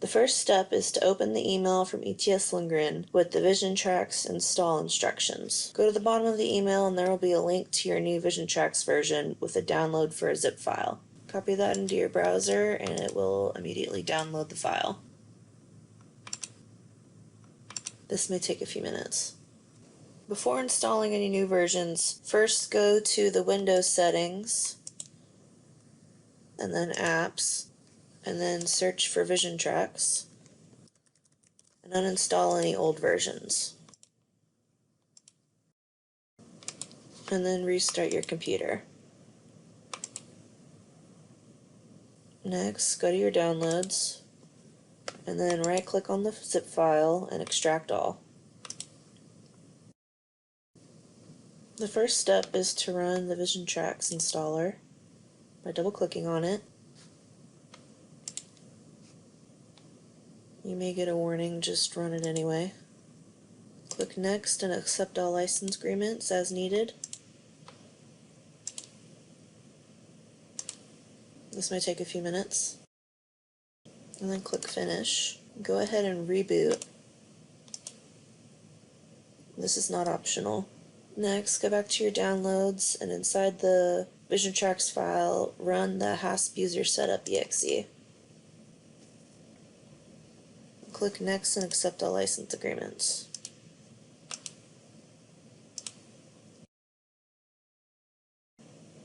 The first step is to open the email from ETS-Lindgren with the VisionTRX install instructions. Go to the bottom of the email and there will be a link to your new VisionTRX version with a download for a zip file. Copy that into your browser and it will immediately download the file. This may take a few minutes. Before installing any new versions, first go to the Windows settings and then Apps, and then search for VisionTRX and uninstall any old versions. And then restart your computer. Next, go to your downloads and then right click on the zip file and extract all. The first step is to run the VisionTRX installer by double clicking on it. You may get a warning, just run it anyway. Click Next and accept all license agreements as needed. This may take a few minutes. And then click Finish. Go ahead and reboot. This is not optional. Next, go back to your downloads and inside the VisionTRX file, run the hasp user setup.exe. Click Next and accept all license agreements.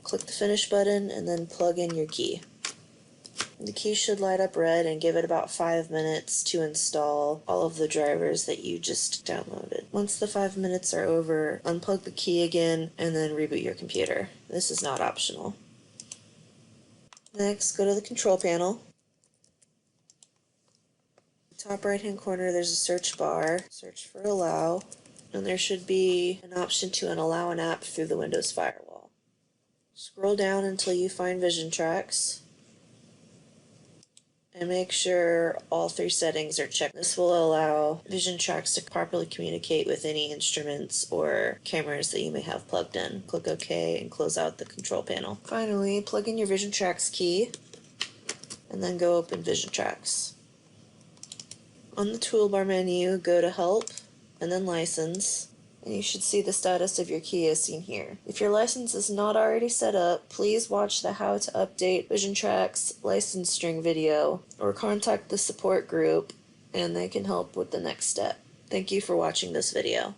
Click the Finish button and then plug in your key. The key should light up red and give it about 5 minutes to install all of the drivers that you just downloaded. Once the 5 minutes are over, unplug the key again and then reboot your computer. This is not optional. Next, go to the control panel. Top right hand corner there's a search bar. Search for Allow, and there should be an option to allow an app through the Windows firewall. Scroll down until you find VisionTRX and make sure all 3 settings are checked. This will allow VisionTRX to properly communicate with any instruments or cameras that you may have plugged in. Click OK and close out the control panel. Finally, plug in your VisionTRX key and then go open VisionTRX. On the toolbar menu, go to Help and then License, and you should see the status of your key as seen here. If your license is not already set up, please watch the How to Update VisionTRX license string video or contact the support group and they can help with the next step. Thank you for watching this video.